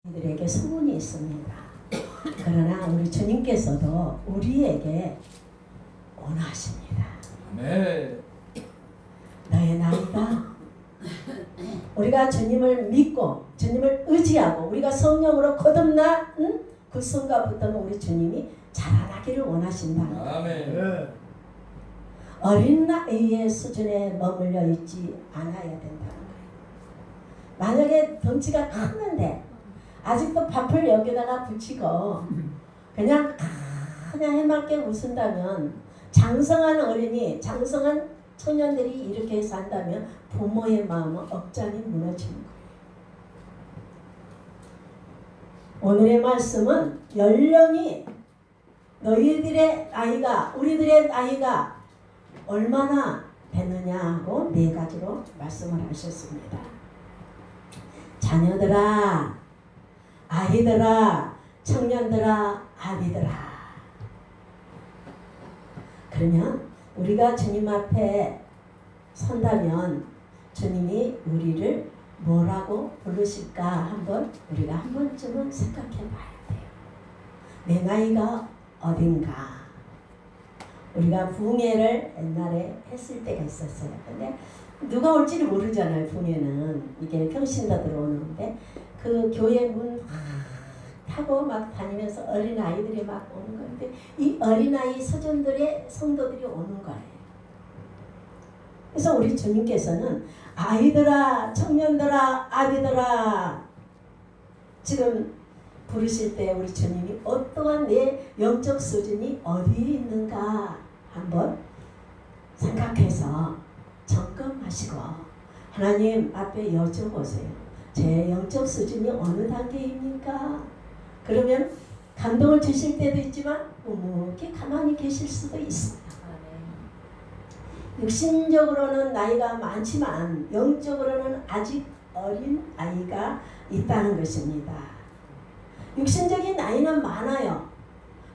우리들에게 소문이 있습니다. 그러나 우리 주님께서도 우리에게 원하십니다. 네. 너의 나이가 우리가 주님을 믿고 주님을 의지하고 우리가 성령으로 거듭난 그 순간부터는 우리 주님이 자라나기를 원하신다. 아멘. 어린 나이의 수준에 머물러 있지 않아야 된다는 거예요. 만약에 덩치가 컸는데 아직도 밥을 여기다가 붙이고 그냥 해맑게 웃은다면, 장성한 어린이, 장성한 소년들이 이렇게 산다면 부모의 마음은 억장이 무너지는 거예요. 오늘의 말씀은 연령이 너희들의 나이가, 우리들의 나이가 얼마나 되느냐고 네 가지로 말씀을 하셨습니다. 자녀들아, 아이들아, 청년들아, 아비들아. 그러면 우리가 주님 앞에 선다면 주님이 우리를 뭐라고 부르실까 한번 우리가 한 번쯤은 생각해 봐야 돼요. 내 나이가 어딘가. 우리가 부흥회를 옛날에 했을 때가 있었어요. 근데 누가 올지를 모르잖아요. 부흥회는 이게 평신도 들어오는데 그 교회 문 타고 막 다니면서 어린아이들이 막 오는 건데 이 어린아이 서전들의 성도들이 오는 거예요. 그래서 우리 주님께서는 아이들아, 청년들아, 아비들아 지금 부르실 때 우리 주님이 어떠한 내 영적 수준이 어디에 있는가 한번 생각해서 점검하시고 하나님 앞에 여쭤보세요. 제 영적 수준이 어느 단계입니까? 그러면 감동을 주실 때도 있지만 묵묵히 가만히 계실 수도 있습니다. 육신적으로는 나이가 많지만 영적으로는 아직 어린 아이가 있다는 것입니다. 육신적인 나이는 많아요.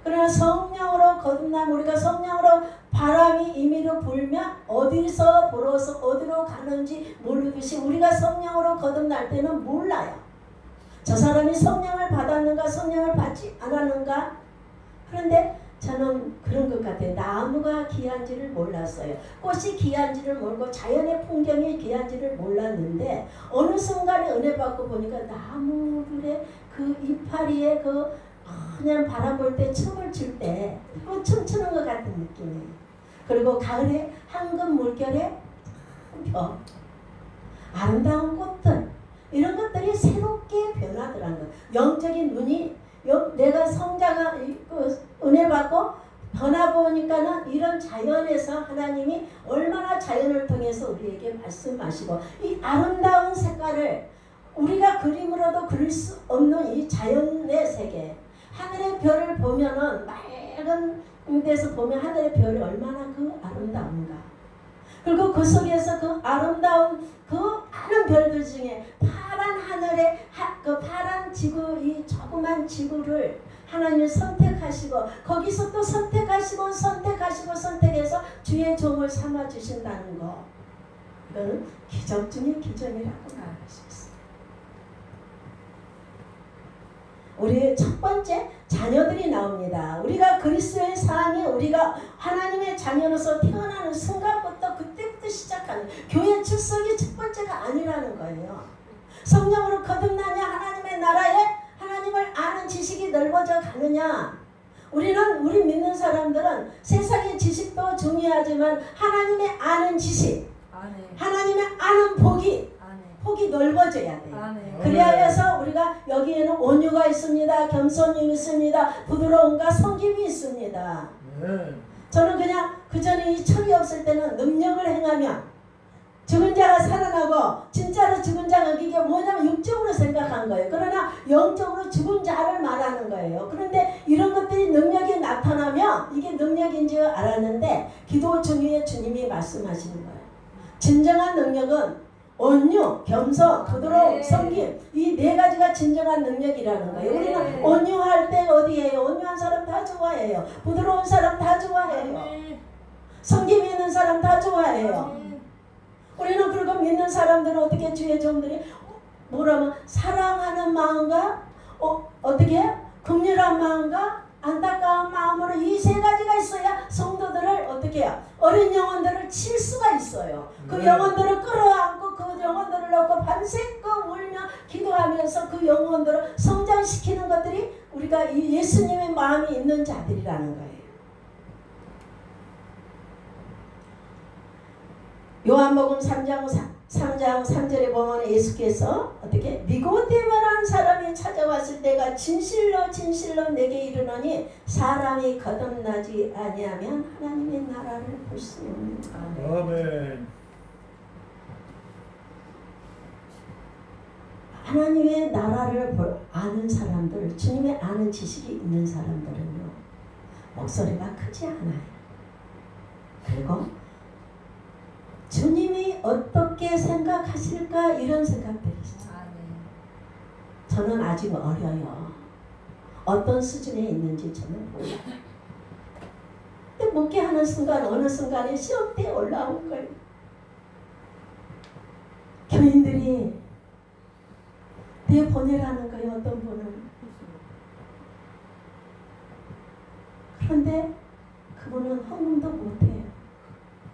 그러나 성령으로 거듭난 우리가 성령으로 바람이 임의로 불면 어디서 불어서 어디로 가는지 모르듯이 우리가 성령으로 거듭날 때는 몰라요. 저 사람이 성령을 받았는가 성령을 받지 않았는가. 그런데 저는 그런 것 같아요. 나무가 귀한지를 몰랐어요. 꽃이 귀한지를 모르고 자연의 풍경이 귀한지를 몰랐는데 어느 순간에 은혜 받고 보니까 나무들의 그 이파리에 그 그냥 바람 불 때 춤을 출 때 그 춤추는 것 같은 느낌이에요. 그리고 가을에 황금 물결에 벼, 아름다운 꽃들 이런 것들이 새롭게 변하더라는 거예요. 영적인 눈이 내가 성장한 은혜 받고 변화보니까는 이런 자연에서 하나님이 얼마나 자연을 통해서 우리에게 말씀하시고 이 아름다운 색깔을 우리가 그림으로도 그릴 수 없는 이 자연의 세계, 하늘의 별을 보면은 맑은 데서 보면 하늘의 별이 얼마나 그 아름다운가. 그리고 그 속에서 그 아름다운 그 많은 별들 중에 파란 하늘에 그 파란 지구, 이 조그만 지구를 하나님이 선택하시고 거기서 또 선택하시고 선택해서 주의 종을 삼아 주신다는 거. 이거는 기적 중에 기적이라고 말할 수 있습니다. 우리 첫 번째 자녀들이 나옵니다. 우리가 그리스도의 삶이 우리가 하나님의 자녀로서 태어나는 순간부터 그때부터 시작하는 교회 출석이 첫 번째가 아니라는 거예요. 성령으로 거듭나냐 하나님의 나라에 하나님을 아는 지식이 넓어져 가느냐. 우리 믿는 사람들은 세상의 지식도 중요하지만 하나님의 아는 지식, 하나님의 아는 폭이 넓어져야 돼요. 그래야 해서 우리가 여기에는 온유가 있습니다. 겸손이 있습니다. 부드러움과 섬김이 있습니다. 저는 그냥 그전에 이 철이 없을 때는 능력을 행하면 죽은 자가 살아나고 진짜로 죽은 자가 이게 뭐냐면 육적으로 생각한 거예요. 그러나 영적으로 죽은 자를 말하는 거예요. 그런데 이런 것들이 능력이 나타나면 이게 능력인 줄 알았는데 기도 중에 주님이 말씀하시는 거예요. 진정한 능력은 온유, 겸손, 부드러움, 섬김 이 네 가지가 진정한 능력이라는 거예요. 우리는 온유할 때 어디에요? 온유한 사람 다 좋아해요. 부드러운 사람 다 좋아해요. 섬김이 있는 사람 다 좋아해요. 우리는 그리고 믿는 사람들은 어떻게 주의 종들이 뭐라면 사랑하는 마음과 어떻게 해요? 긍휼한 마음과 안타까운 마음으로 이 세 가지가 있어야 성도들을 어떻게 해요? 어린 영혼들을 칠 수가 있어요. 그 영혼들을 끌어안고 그 영혼들을 놓고 밤새껏 울며 기도하면서 그 영혼들을 성장시키는 것들이 우리가 예수님의 마음이 있는 자들이라는 거예요. 요한복음 3장 3절에 보면 예수께서 어떻게 니고데모라는 사람이 찾아왔을 때가 진실로 진실로 내게 이르노니 사람이 거듭나지 아니하면 하나님의 나라를 볼 수 없느니라. 아멘. 하나님의 나라를 아는 사람들, 주님의 아는 지식이 있는 사람들은요 목소리가 크지 않아요. 그리고 주님이 어떻게 생각하실까 이런 생각들이 있어요. 저는 아직 어려요. 어떤 수준에 있는지 저는 몰라요. 근데 목회하는 순간 어느 순간에 시험 때 올라온 거예요. 교인들이 내 보내라는 거예요. 어떤 분은. 그런데 그분은 헌금도 못해요.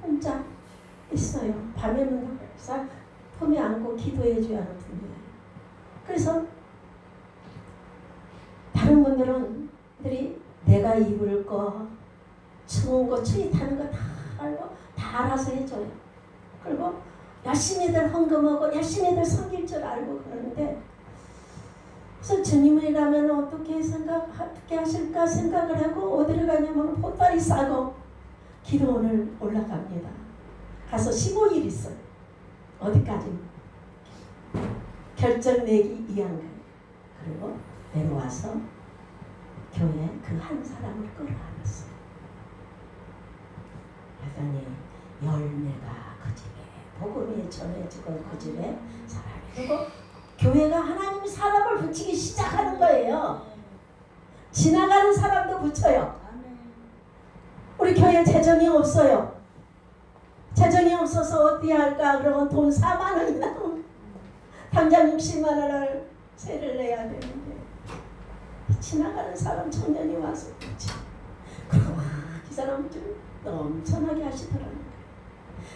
혼자 있어요. 밤에는 항상 품에 안고 기도해줘야 하는 분이에요. 그래서 다른 분들이 내가 입을 거, 추운 거, 추위 타는 거 다 알고 다 알아서 해줘요. 그리고 열심히들 헌금하고 열심히들 섬길 줄 알고 그러는데 그래서 주님이라면 어떻게 하실까 생각을 하고 어디를 가냐면 보따리 싸고 기도원을 올라갑니다. 가서 15일 있어요. 어디까지? 결정 내기 2학년. 그리고 내려와서 교회 그 한 사람을 끌어안았어요. 그랬더니 열매가 그 집에 복음이 전해지고 그 집에 사람이 그리고 교회가 하나님의 사람을 붙이기 시작하는 거예요. 지나가는 사람도 붙여요. 우리 교회 재정이 없어요. 재정이 없어서 어떻게 할까? 그러면 돈 4만 원이 나오면 당장 60만 원을 세를 내야 되는데 지나가는 사람 청년이 와서 그렇지. 그럼 그 사람 좀 넘쳐나게 하시더라고요.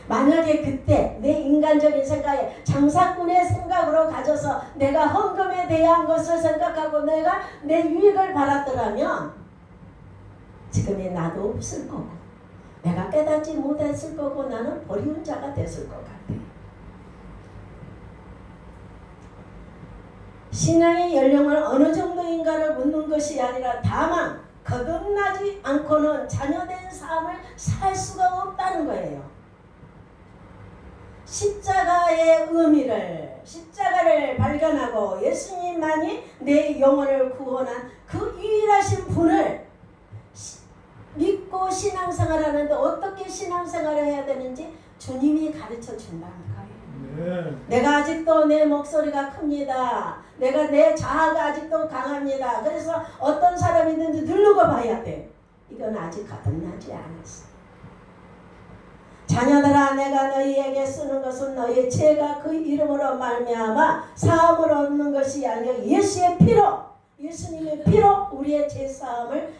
만약에 그때 내 인간적인 생각에 장사꾼의 생각으로 가져서 내가 헌금에 대한 것을 생각하고 내가 내 유익을 바랐더라면 지금의 나도 없을 거고 내가 깨닫지 못했을 거고 나는 버리운 자가 됐을 것 같아요. 신앙의 연령은 어느 정도인가를 묻는 것이 아니라 다만 거듭나지 않고는 자녀된 삶을 살 수가 없다는 거예요. 십자가의 의미를 십자가를 발견하고 예수님만이 내 영혼을 구원한 그 유일하신 분을 믿고 신앙생활하는데 어떻게 신앙생활을 해야 되는지 주님이 가르쳐 준다는 거예요. 내가 아직도 내 목소리가 큽니다. 내가 내 자아가 아직도 강합니다. 그래서 어떤 사람이든지 누르고 봐야 돼. 이건 아직 거듭나지 않았어. 자녀들아 내가 너희에게 쓰는 것은 너희 죄가 그 이름으로 말미암아 사함을 얻는 것이 아니라 예수의 피로 예수님의 피로 우리의 죄사함을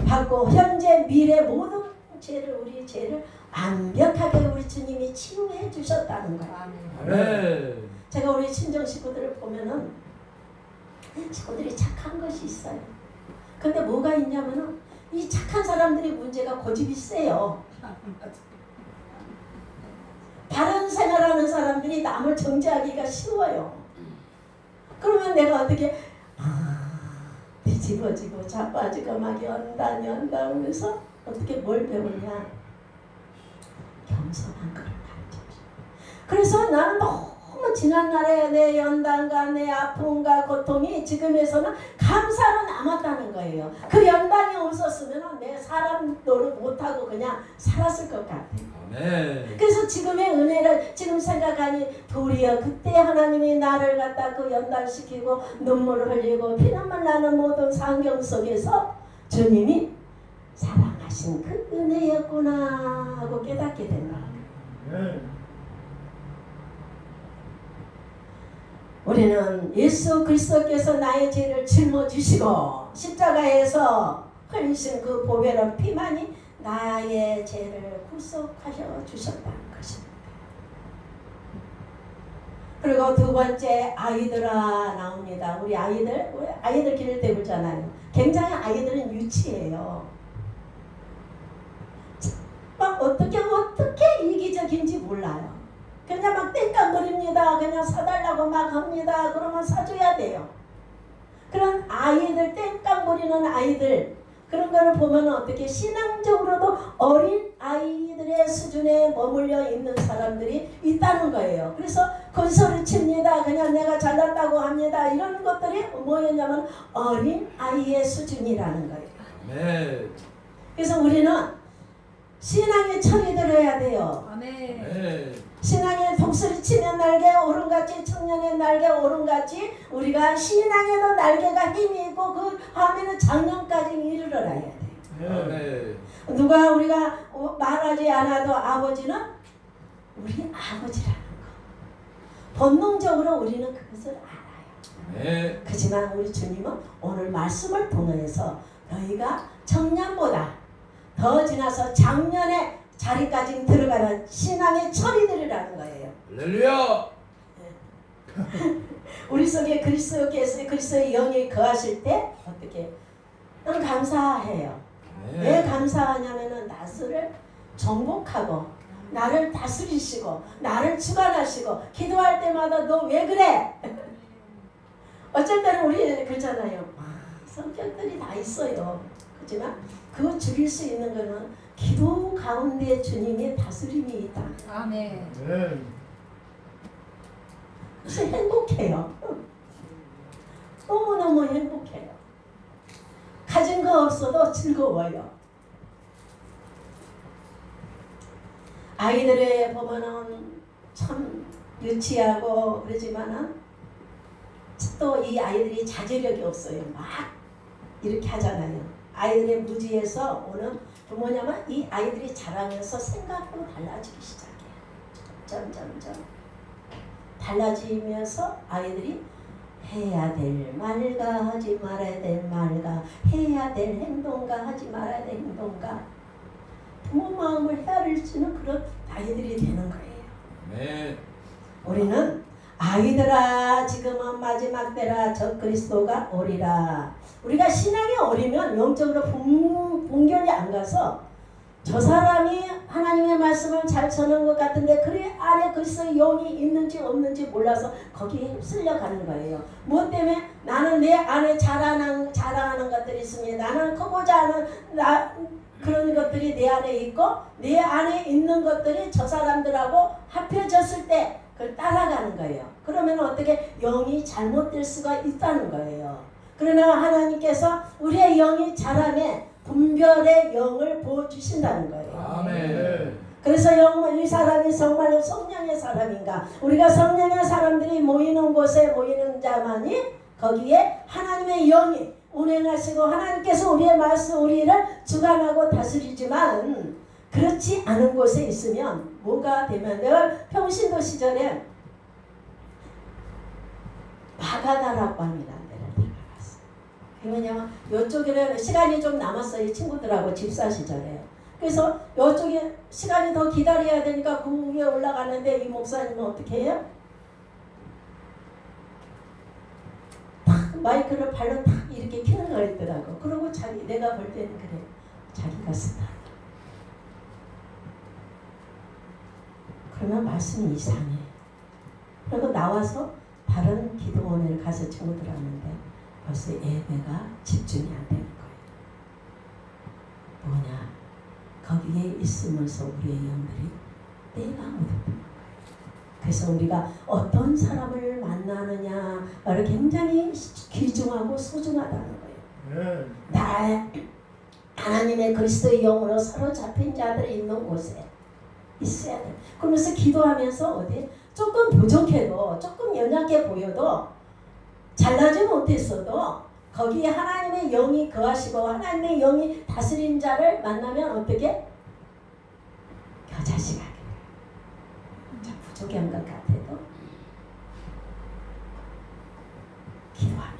받고 현재 미래 모든 죄를 우리의 죄를 완벽하게 우리 주님이 치유해 주셨다는 거예요. 네. 제가 우리 친정 식구들을 보면은 식구들이 착한 것이 있어요. 근데 뭐가 있냐면은 이 착한 사람들이 문제가 고집이 세요. 바른 생활하는 사람들이 남을 정죄하기가 쉬워요. 그러면 내가 어떻게 뒤집어지고 자빠지고 막 연단 하면서 어떻게 뭘 배우냐? 겸손한 것을 가르쳐줘. 그래서 나는 너무 지난날에 내 연단과 내 아픔과 고통이 지금에서는 감사로 남았다는 거예요. 그 연단이 없었으면 내 사람 노릇 못하고 그냥 살았을 것 같아요. 네. 그래서 지금의 은혜를 지금 생각하니 도리어 그때 하나님이 나를 갖다 그 연단시키고 눈물을 흘리고 피눈물 나는 모든 상경 속에서 주님이 사랑하신 그 은혜였구나 하고 깨닫게 된다. 우리는 예수 그리스도께서 나의 죄를 짊어지시고 십자가에서 흘리신 그 보배로운 피만이 나의 죄를 구속하여 주셨다는 것입니다. 그리고 두 번째 아이들아 나옵니다. 우리 아이들 길을 대보잖아요. 굉장히 아이들은 유치해요. 막 어떻게 이기적인지 몰라요. 그냥 막 땡깡거립니다. 그냥 사달라고 막 합니다. 그러면 사줘야 돼요. 그런 아이들, 땡깡거리는 아이들, 그런 거를 보면 어떻게 신앙적으로도 어린 아이들의 수준에 머물러 있는 사람들이 있다는 거예요. 그래서 건소리 칩니다. 그냥 내가 잘났다고 합니다. 이런 것들이 뭐였냐면 어린 아이의 수준이라는 거예요. 네. 그래서 우리는 신앙의 철이 들어야 돼요. 아멘. 네. 신앙의 독수리 치는 날개 오름같이 청년의 날개 오름같이 우리가 신앙에도 날개가 힘이 있고 그 하면은 작년까지 이르러야 돼요. 네. 누가 우리가 말하지 않아도 아버지는 우리 아버지라는 거. 본능적으로 우리는 그것을 알아요. 네. 그렇지만 우리 주님은 오늘 말씀을 통해서 너희가 청년보다 더 지나서 작년의 자리까지 들어가는 신앙의 철이들이라는 거예요. 할렐루야. 우리 속에 그리스도의 영이 거하실 때 어떻게? 난 감사해요. 네. 왜 감사하냐면은 나를 정복하고 나를 다스리시고 나를 주관하시고 기도할 때마다 너 왜 그래? 어쩔 때는 우리 그렇잖아요. 성격들이 다 있어요. 그렇지만 그 죽일 수 있는 거는 기도 가운데 주님의 다스림이 있다. 아멘. 네. 그래서 행복해요. 너무너무 행복해요. 가진 거 없어도 즐거워요. 아이들을 보면은 참 유치하고 그러지만은 또 이 아이들이 자제력이 없어요. 막 이렇게 하잖아요. 아이들의 무지에서 오는 뭐냐면 이 아이들이 자라면서 생각도 달라지기 시작해요. 점점점 달라지면서 아이들이 해야 될 말과 하지 말아야 될 말과 해야 될 행동과 하지 말아야 될 행동과 부모 마음을 헤아릴지는 그런 아이들이 되는 거예요. 네. 우리는 아이들아 지금은 마지막 때라 저 그리스도가 오리라. 우리가 신앙이 어리면 영적으로 분견이 안 가서 저 사람이 하나님의 말씀을 잘 전하는 것 같은데 그 안에 그리스도의 영이 있는지 없는지 몰라서 거기에 휩쓸려 가는 거예요. 무엇 때문에? 나는 내 안에 자랑하는 것들이 있으니 나는 크고자 하는 그런 것들이 내 안에 있고 내 안에 있는 것들이 저 사람들하고 합해졌을 때 그걸 따라가는 거예요. 그러면 어떻게 영이 잘못될 수가 있다는 거예요. 그러나 하나님께서 우리의 영이 자라면 분별의 영을 부어주신다는 거예요. 아멘. 그래서 이 사람이 정말로 성령의 사람인가? 우리가 성령의 사람들이 모이는 곳에 모이는 자만이 거기에 하나님의 영이 운행하시고 하나님께서 우리의 말씀 우리를 주관하고 다스리지만 그렇지 않은 곳에 있으면 뭐가 되면 내가 평신도 시절에 바가다라고 합니다. 왜냐면 이쪽에는 시간이 좀 남았어요. 친구들하고 집사 시절에. 그래서 이쪽에 시간이 더 기다려야 되니까 그 위에 올라가는데 이 목사님은 어떻게 해요? 탁 마이크를 발로 탁 이렇게 켜는 거 있더라고. 그러고 내가 볼 때는 그래. 자기가 스타. 그러면 말씀이 이상해. 그리고 나와서 다른 기도원에 가서 친구들 하는데 벌써 예배가 집중이 안 되는 거예요. 뭐냐? 거기에 있으면서 우리의 영들이 때가 묻어버린 거예요. 그래서 우리가 어떤 사람을 만나느냐를 굉장히 귀중하고 소중하다는 거예요. 하나님의 그리스도의 영으로 사로잡힌 자들이 있는 곳에 있어야 돼. 그러면서 기도하면서 어디 조금 부족해도 조금 연약해 보여도 잘나지 못했어도 거기에 하나님의 영이 거하시고 하나님의 영이 다스린 자를 만나면 어떻게? 겨자씨가 좀 부족한 것 같아도 기도하면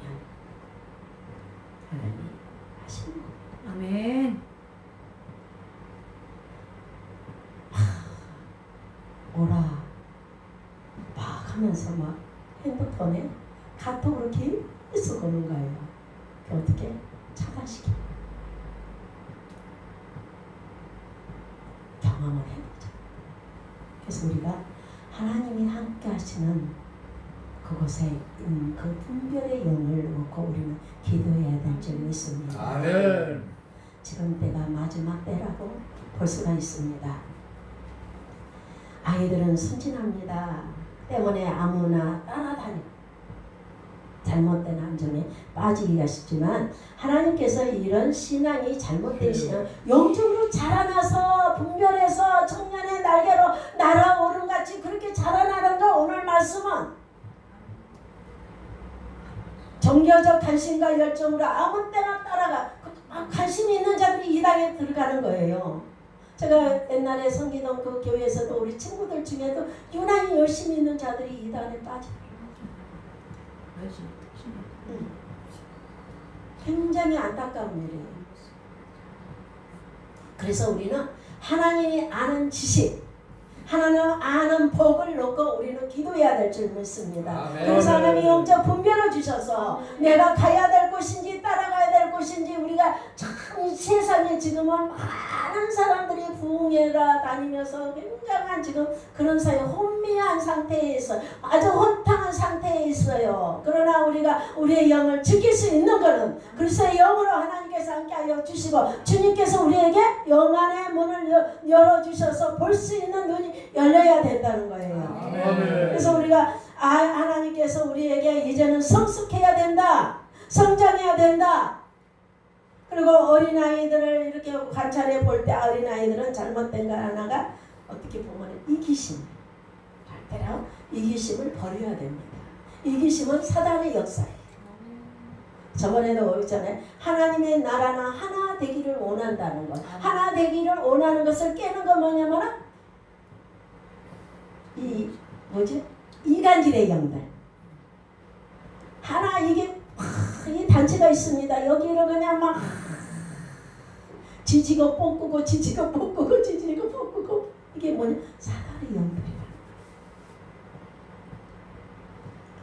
하나님이 하시는 거예요. 아멘. 오라 막 하면서 막 핸드폰에 카톡으로 계속 오는 거예요. 어떻게 차단시키는 거예요. 경험을 해보자. 그래서 우리가 하나님이 함께 하시는 그곳에 그 분별의 영을 놓고 우리는 기도해야 될 줄 믿습니다. 아멘. 지금 때가 마지막 때라고 볼 수가 있습니다. 아이들은 순진합니다. 때문에 아무나 따라다니고 잘못된 함정에 빠지기가 쉽지만 하나님께서 이런 신앙이 잘못된 신앙, 영적으로 자라나서 분별해서 청년의 날개로 날아오른 같이 그렇게 자라나는 거 오늘 말씀은 종교적 관심과 열정으로 아무 때나 따라가 관심이 있는 자들이 이 당에 들어가는 거예요. 제가 옛날에 성기동 그 교회에서도 우리 친구들 중에도 유난히 열심히 있는 자들이 이 당에 빠지더라고요. 굉장히 안타까운 일이에요. 그래서 우리는 하나님이 아는 지식, 하나님 아는 복을 놓고 우리는 기도해야 될 줄 믿습니다. 아멘. 그래서 하나님이 영적 분별을 주셔서 내가 가야 될 곳인지 따라가야 될 곳인지 우리가 참 세상에 지금은 많은 사람들이 부흥회라 다니면서 굉장한 지금 그런 사회 혼미한 상태에 있어요. 아주 혼탕한 상태에 있어요. 그러나 우리가 우리의 영을 지킬 수 있는 것은 그리스도의 영으로 하나님께서 함께하여 주시고 주님께서 우리에게 영안의 문을 열어주셔서 볼 수 있는 눈이 열려야 된다는 거예요. 아멘. 그래서 우리가 하나님께서 우리에게 이제는 성숙해야 된다. 성장해야 된다. 그리고 어린아이들을 이렇게 관찰해 볼 때 어린아이들은 잘못된 거 하나가 어떻게 보면 이기심. 때로 이기심을 버려야 됩니다. 이기심은 사단의 역사예요. 저번에도 있잖아요. 하나님의 나라는 하나 되기를 원한다는 것. 하나 되기를 원하는 것을 깨는 건 뭐냐면 이간질의 영들. 하나 이게 이 단체가 있습니다. 여기를 그냥 막 지지고 볶고 지지고 볶고 지지고 볶고 이게 뭐냐 사단의 영들이다.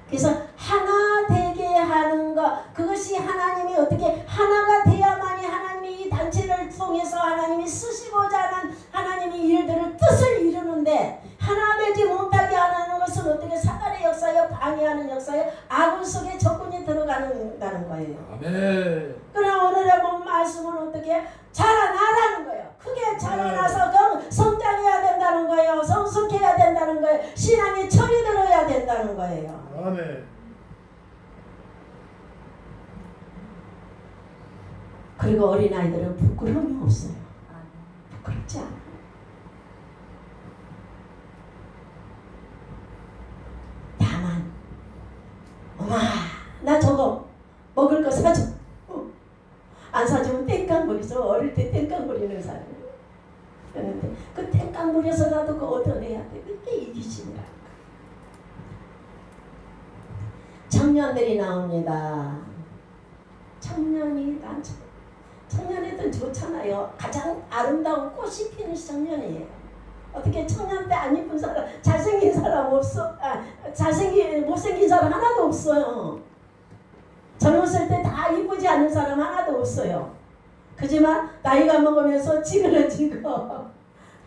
그래서 하나 되게 하는 것 그것이 하나님이 어떻게 하나가 돼야만이 하나님이 이 단체를 통해서 하나님이 쓰시고자 하는 하나님의 일들을 뜻을 이루는데 하나 되지 못하게 하는 것은 어떻게 사단의 역사여 방해하는 역사여 악을 속에 적군이 들어가는다는 거예요. 아멘. 그러나 오늘의 본 말씀은 어떻게 자라나라는 거예요. 크게 자라나서 성장해야 된다는 거예요. 성숙해야 된다는 거예요. 신앙에 철이 들어야 된다는 거예요. 아멘. 그리고 어린아이들은 부끄러움이 없어요. 부끄럽지 않아요. 다만 엄마 나 저거 먹을 거 사줘. 안 사주면 땡깡부리죠. 어릴 때 땡깡부리는 사람이에요. 그런데 그 땡깡부려서라도 그거 얻어내야 돼. 그게 이기심이라는 거예요. 청년들이 나옵니다. 청년이 난 청년애들 좋잖아요. 가장 아름다운 꽃이 피는 청년이에요. 어떻게 청년 때 안 이쁜 사람, 잘생긴 사람 없어? 못생긴 사람 하나도 없어요. 젊었을 때 다 이쁘지 않은 사람 하나도 없어요. 그지만 나이가 먹으면서 찌그러지고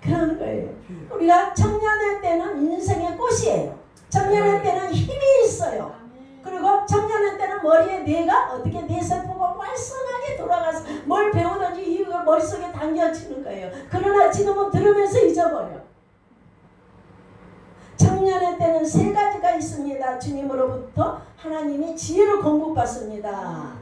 그런 거예요. 우리가 청년의 때는 인생의 꽃이에요. 청년의 때는 힘이 있어요. 그리고 청년의 때는 머리에 뇌가 어떻게 뇌세포가 활성하게 돌아가서 뭘 배우든지 이유가 머릿속에 당겨지는 거예요. 그러나 지금은 들으면서 잊어버려. 청년의 때는 세 가지가 있습니다. 주님으로부터 하나님이 지혜를 공급받습니다.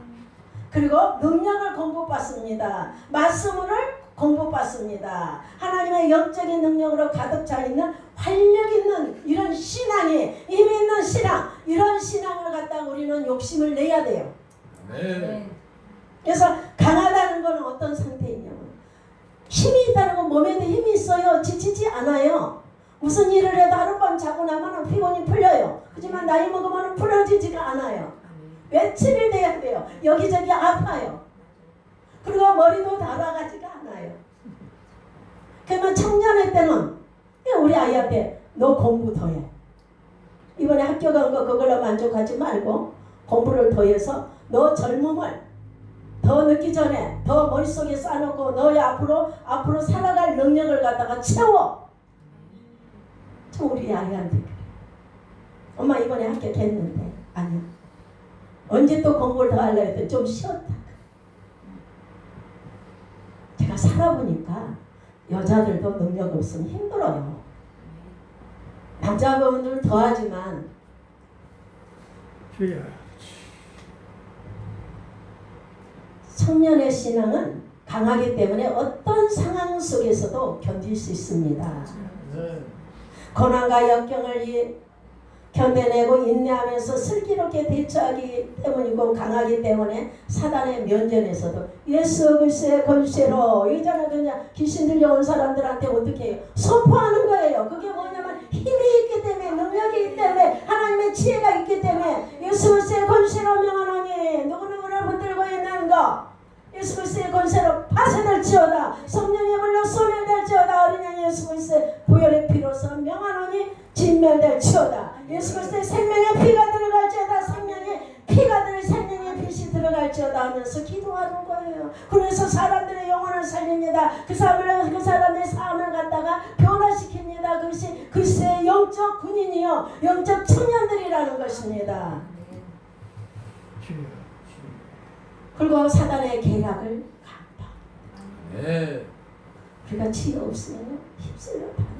그리고 능력을 공급받습니다. 말씀을 공급받습니다. 하나님의 영적인 능력으로 가득 차 있는 활력 있는 이런 신앙이 힘이 있는 신앙 이런 신앙을 갖다 우리는 욕심을 내야 돼요. 아멘. 그래서 강하다는 건 어떤 상태이냐면 힘이 있다는 건 몸에도 힘이 있어요. 지치지 않아요. 무슨 일을 해도 하룻밤 자고 나면 피곤이 풀려요. 하지만 나이 먹으면 풀어지지가 않아요. 며칠을 돼야 돼요. 여기저기 아파요. 그리고 머리도 달아가지가 않아요. 그러면 청년의 때는 우리 아이한테 너 공부 더 해. 이번에 학교 간 거 그걸로 만족하지 말고 공부를 더 해서 너 젊음을 더 늦기 전에 더 머릿속에 쌓아놓고 너의 앞으로 살아갈 능력을 갖다가 채워. 저 우리 아이한테 그래. 엄마 이번에 합격했는데 아니야. 언제 또 공부를 더 하려고 했더니 좀 쉬었다. 제가 살아보니까 여자들도 능력 없으면 힘들어요. 남자분들 더 하지만 청년의 신앙은 강하기 때문에 어떤 상황 속에서도 견딜 수 있습니다. 고난과 역경을 견뎌내고 인내하면서 슬기롭게 대처하기 때문이고 강하기 때문에 사단의 면전에서도 예수 그리스도의 권세로 이전에 그냥 귀신 들려온 사람들한테 어떻게 해요? 선포하는 거예요. 그게 뭐냐면 힘이 있기 때문에 능력이 있기 때문에 하나님의 지혜가 있기 때문에 예수 그리스도의 권세로 명하노니 누구누구를 붙들고 있는 거 예수 그리스도의 권세로 파쇄될지어다. 성령의 불로 소멸될지어다. 어린 양 예수 그리스도의 보혈의 피로서 명하노니 진멸될지어다. 예수 그리스도의 생명의 피가 들어갈지어다. 생명의 피가 생명의 빛이 들어갈지어다 하면서 기도하는 거예요. 그래서 사람들의 영혼을 살립니다. 그 사람의 삶을 갖다가 변화시킵니다. 그것이 그리스도의 영적 군인이요 영적 청년들이라는 것입니다. 그리고 사단의 계략을 간파. 우리가 지혜 없으면 휩쓸려 다녀요.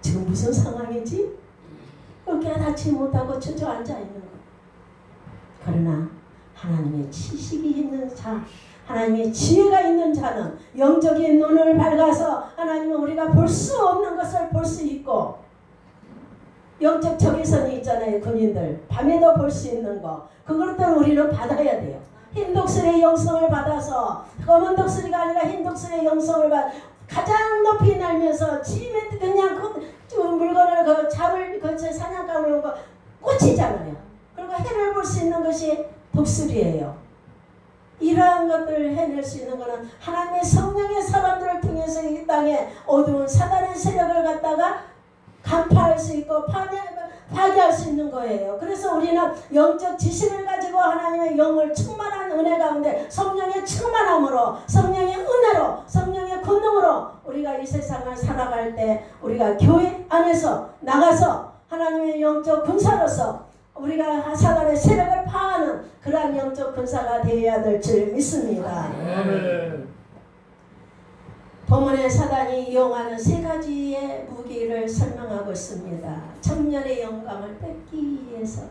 지금 무슨 상황이지? 깨닫지 못하고 주저앉아 있는 거. 그러나 하나님의 지식이 있는 자, 하나님의 지혜가 있는 자는 영적인 눈을 밝아서 하나님은 우리가 볼 수 없는 것을 볼 수 있고 영적 적외선이 있잖아요. 군인들 밤에도 볼 수 있는 거 그것들을 우리는 받아야 돼요. 흰 독수리의 영성을 받아서 검은 독수리가 아니라 흰 독수리의 영성을 받아 가장 높이 날면서 집에 그냥 물건을 잡을 사냥감을 오고 꽂히잖아요. 그리고 해를 볼 수 있는 것이 독수리예요. 이러한 것들을 해낼 수 있는 것은 하나님의 성령의 사람들을 통해서 이 땅에 어두운 사단의 세력을 갖다가 간파할 수 있고 파괴할 수 있는 거예요. 그래서 우리는 영적 지식을 가지고 하나님의 영을 충만한 은혜 가운데 성령의 충만함으로 성령의 은혜로 성령의 권능으로 우리가 이 세상을 살아갈 때 우리가 교회 안에서 나가서 하나님의 영적 군사로서 우리가 사단의 세력을 파하는 그러한 영적 군사가 되어야 될 줄 믿습니다. 본문에 사단이 이용하는 세 가지의 무기를 설명하고 있습니다. 청년의 영광을 뺏기 위해서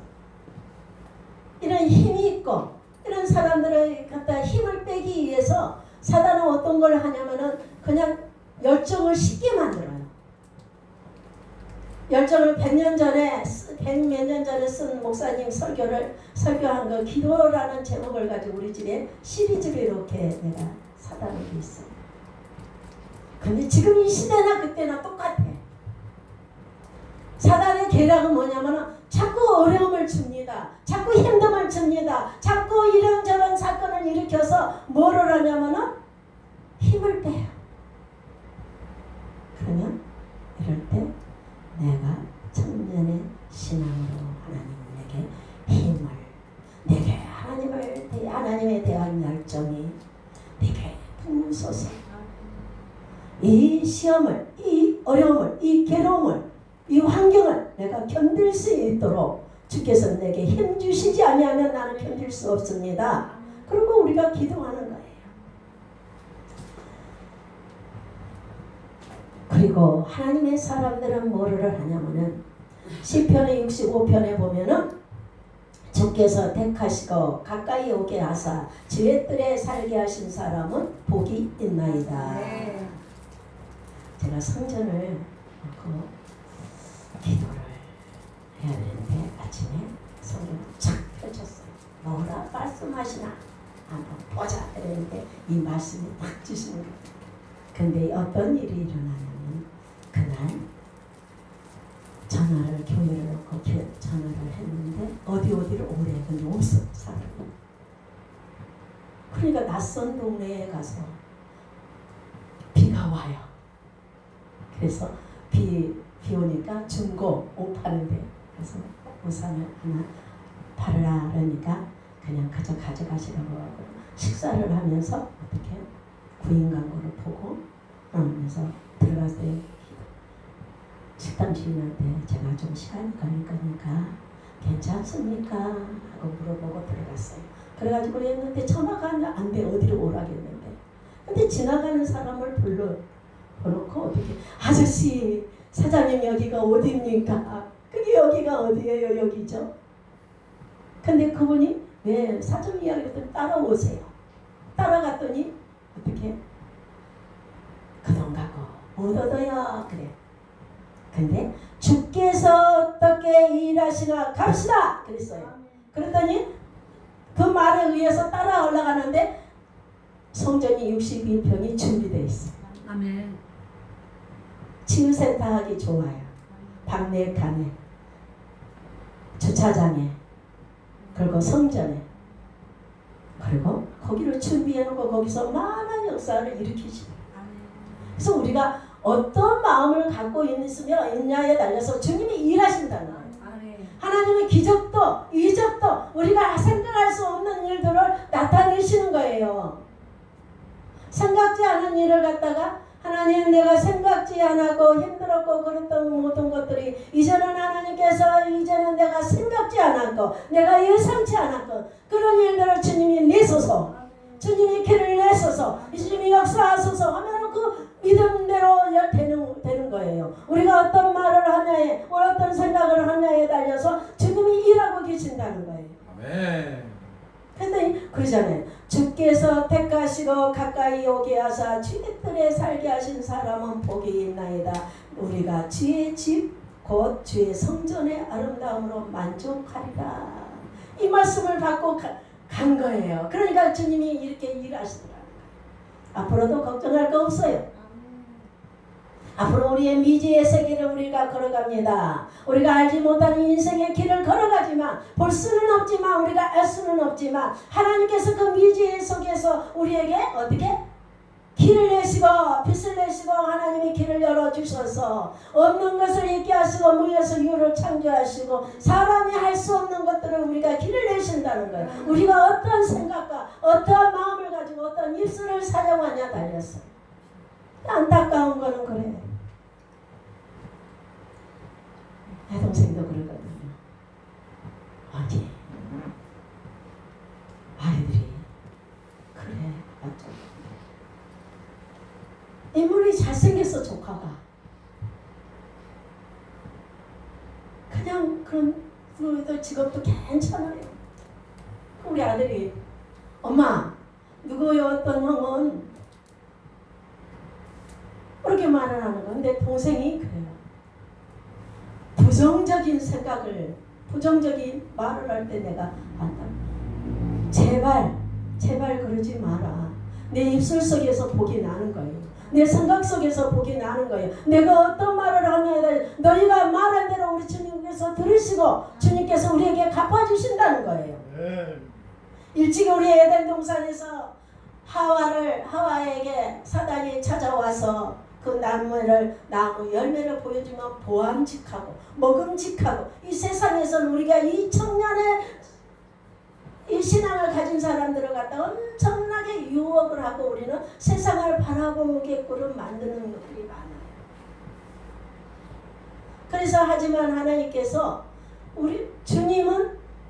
이런 힘이 있고 이런 사람들을 갖다 힘을 빼기 위해서 사단은 어떤 걸 하냐면은 그냥 열정을 쉽게 만들어요. 열정을 100년 전에 100몇 년 전에 쓴 목사님 설교한 거 기도라는 제목을 가지고 우리 집에 시리즈로 이렇게 내가 사다 놓고 있어요. 근데 지금 이 시대나 그때나 똑같아. 사단의 계략은 뭐냐면 자꾸 어려움을 줍니다. 자꾸 힘듦을 줍니다. 자꾸 이런저런 사건을 일으켜서 뭐를 하냐면 힘을 빼요. 그러면 이럴 때 내가 청년의 신앙으로 하나님 내게 힘을 내게 하나님에 대한 열정이 내게 부으소서. 이 시험을 이 어려움을 이 괴로움을 이 환경을 내가 견딜 수 있도록 주께서 내게 힘 주시지 아니하면 나는 견딜 수 없습니다. 그리고 우리가 기도하는 거예요. 그리고 하나님의 사람들은 뭐를 하냐면은 시편의 65편에 보면은 주께서 택하시고 가까이 오게 하사 주의 뜰에 살게 하신 사람은 복이 있나이다. 네. 제가 성전을 놓고 기도를 해야 되는데 아침에 성경을 쫙 펼쳤어요. 뭐라 말씀하시나 한번 보자 이랬는데 이 말씀이 딱 주시는 거예요. 근데 어떤 일이 일어나냐면 그날 전화를 교회를 놓고 전화를 했는데 어디로 오래 근데 없어 사람이. 그러니까 낯선 동네에 가서 비가 와요. 그래서 비 오니까 중고 옷 파는데 가서 우산을 하나 팔으라 그러니까 그냥 그저 가져가시라고 하고 식사를 하면서 어떻게 구인 광고를 보고 그러면서 들어갔을 때 식당 주인한테 제가 좀 시간이 걸릴 거니까 괜찮습니까? 하고 물어보고 들어갔어요. 그래가지고 그랬는데 전화가 안 돼. 어디로 오라겠는데. 근데 지나가는 사람을 불러놓고 어떻게 아저씨 사장님 여기가 어디입니까? 그게 여기가 어디예요? 여기죠. 근데 그분이 왜 사정 이야기를 따라오세요. 따라갔더니 어떻게 그돈 갖고 못 얻어요. 그래. 근데 주께서 어떻게 일하시나 갑시다 그랬어요. 그랬더니 그 말에 의해서 따라 올라가는데 성전이 62평이 준비되어 있어요. 아멘. 치유센터 하기 좋아요. 방내 칸에 주차장에 그리고 성전에 그리고 거기를 준비해놓고 거기서 많은 역사를 일으키시고 그래서 우리가 어떤 마음을 갖고 있냐에 달려서 주님이 일하신다는 거예요. 하나님의 기적도 이적도 우리가 생각할 수 없는 일들을 나타내시는 거예요. 생각지 않은 일을 갖다가 하나님 내가 생각지 않았고 힘들었고 그랬던 모든 것들이 이제는 하나님께서 이제는 내가 생각지 않았고 내가 예상치 않았고 그런 일들을 주님이 내소서 주님이 길을 내소서 주님이 역사하소서 하면 그 믿음대로 되는 거예요. 우리가 어떤 말을 하냐에 어떤 생각을 하냐에 달려서 주님이 일하고 계신다는 거예요. 아멘. 근데 그러잖아요. 주께서 택하시고 가까이 오게 하사 주의 뜰에 살게 하신 사람은 복이 있나이다. 우리가 주의 집 곧 주의 성전의 아름다움으로 만족하리라. 이 말씀을 받고 간 거예요. 그러니까 주님이 이렇게 일하시더라고요. 앞으로도 걱정할 거 없어요. 앞으로 우리의 미지의 세계를 우리가 걸어갑니다. 우리가 알지 못하는 인생의 길을 걸어가지만 볼 수는 없지만 우리가 알 수는 없지만 하나님께서 그 미지의 속에서 우리에게 어떻게 길을 내시고 빛을 내시고 하나님이 길을 열어주셔서 없는 것을 있게 하시고 무에서 유를 창조하시고 사람이 할 수 없는 것들을 우리가 길을 내신다는 거예요. 우리가 어떤 생각과 어떤 마음을 가지고 어떤 입술을 사용하냐 달렸어요. 안타까운 거는 그래요. 내 동생도 그러거든요. 어제 아이들이 그래 맞죠. 인물이 잘생겼어 조카가. 그냥 그런 직업도 괜찮아요. 우리 아들이 엄마 누구요 어떤 형은 그렇게 말을 하는 거. 근데 동생이 그래요. 부정적인 생각을 부정적인 말을 할 때 내가 안다. 제발 그러지 마라. 내 입술 속에서 복이 나는 거예요. 내 생각 속에서 복이 나는 거예요. 내가 어떤 말을 하냐에 너희가 말한 대로 우리 주님께서 들으시고 주님께서 우리에게 갚아주신다는 거예요. 일찍 우리 에덴 동산에서 하와에게 사단이 찾아와서 그 나무 열매를 보여주면 보암직하고 먹음직하고 이 세상에서는 우리가 이 청년의 이 신앙을 가진 사람들을 갖다 엄청나게 유혹을 하고 우리는 세상을 바라보게끔 만드는 것들이 많아요. 그래서 하지만 하나님께서 우리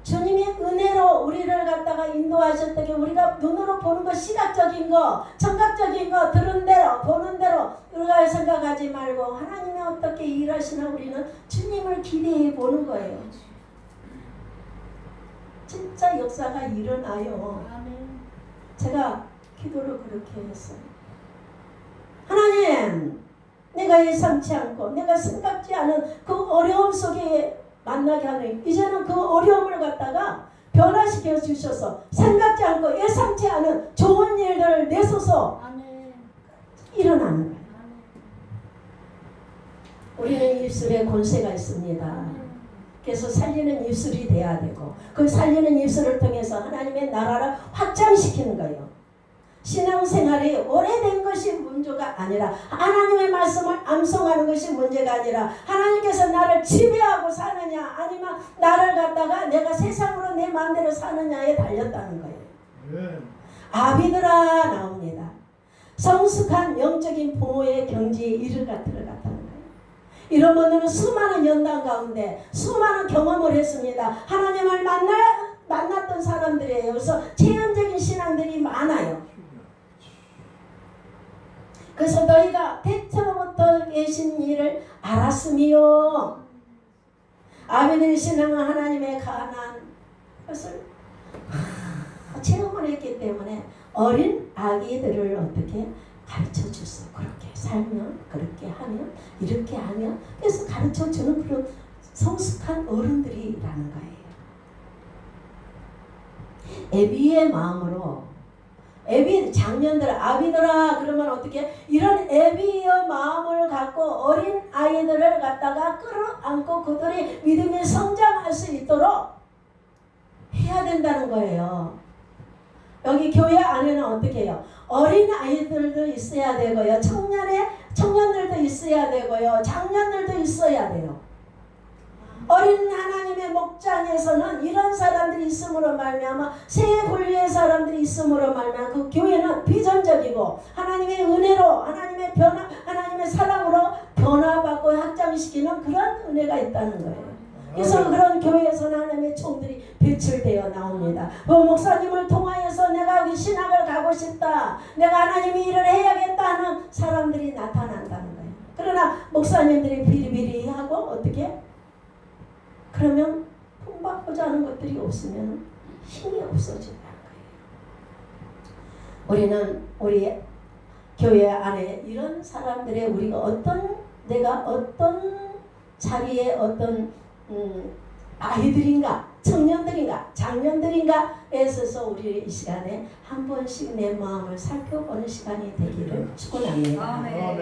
주님이 은혜로 우리를 갖다가 인도하셨던 게 우리가 눈으로 보는 거 시각적인 거 청각적인 거 들은 대로 보는 대로 우리가 생각하지 말고 하나님이 어떻게 일하시나 우리는 주님을 기대해 보는 거예요. 진짜 역사가 일어나요. 제가 기도를 그렇게 했어요. 하나님 내가 예상치 않고 내가 생각지 않은 그 어려움 속에 만나게 하는 이제는 그 어려움을 갖다가 변화시켜 주셔서 생각지 않고 예상치 않은 좋은 일들을 내소서 일어나는 거예요. 우리는 입술에 권세가 있습니다. 그래서 살리는 입술이 돼야 되고 그 살리는 입술을 통해서 하나님의 나라를 확장시키는 거예요. 신앙생활이 오래된 것이 문제가 아니라 하나님의 말씀을 암송하는 것이 문제가 아니라 하나님께서 나를 지배하고 사느냐 아니면 나를 갖다가 내가 세상으로 내 마음대로 사느냐에 달렸다는 거예요. 네. 아비드라 나옵니다. 성숙한 영적인 부모의 경지에 들어갔다는 거예요. 이런 분들은 수많은 연단 가운데 수많은 경험을 했습니다. 하나님을 만났던 사람들이에요. 그래서 체험적인 신앙들이 많아요. 그래서 너희가 태초부터 계신 일을 알았으며 아비들의 신앙은 하나님의 가난 것을 체험을 했기 때문에 어린 아기들을 어떻게 가르쳐 줬어. 그렇게 살면 그렇게 하면 이렇게 하면 그래서 가르쳐 주는 그런 성숙한 어른들이라는 거예요. 애비의 마음으로 애비 장년들 아비들아 그러면 어떻게 이런 애비의 마음을 갖고 어린 아이들을 갖다가 끌어안고 그들이 믿음에 성장할 수 있도록 해야 된다는 거예요. 여기 교회 안에는 어떻게 해요? 어린 아이들도 있어야 되고요. 청년들도 있어야 되고요. 장년들도 있어야 돼요. 어린 하나님의 목장에서는 이런 사람들이 있음으로 말미암아 새 분류의 사람들이 있음으로 말미암아 그 교회는 비전적이고 하나님의 은혜로 하나님의 사랑으로 변화받고 확장시키는 그런 은혜가 있다는 거예요. 그래서 그런 교회에서는 하나님의 총들이 배출되어 나옵니다. 목사님을 통하여서 내가 신학을 가고 싶다. 내가 하나님의 일을 해야겠다 하는 사람들이 나타난다는 거예요. 그러나 목사님들이 비리비리하고 어떻게? 그러면 품받고자 하는 것들이 없으면 힘이 없어진다는 거예요. 우리는 우리 교회 안에 이런 사람들의 우리가 내가 어떤 자리에 어떤 아이들인가 청년들인가 장년들인가에 있어서 우리 이 시간에 한 번씩 내 마음을 살펴보는 시간이 되기를 축원합니다. 아멘.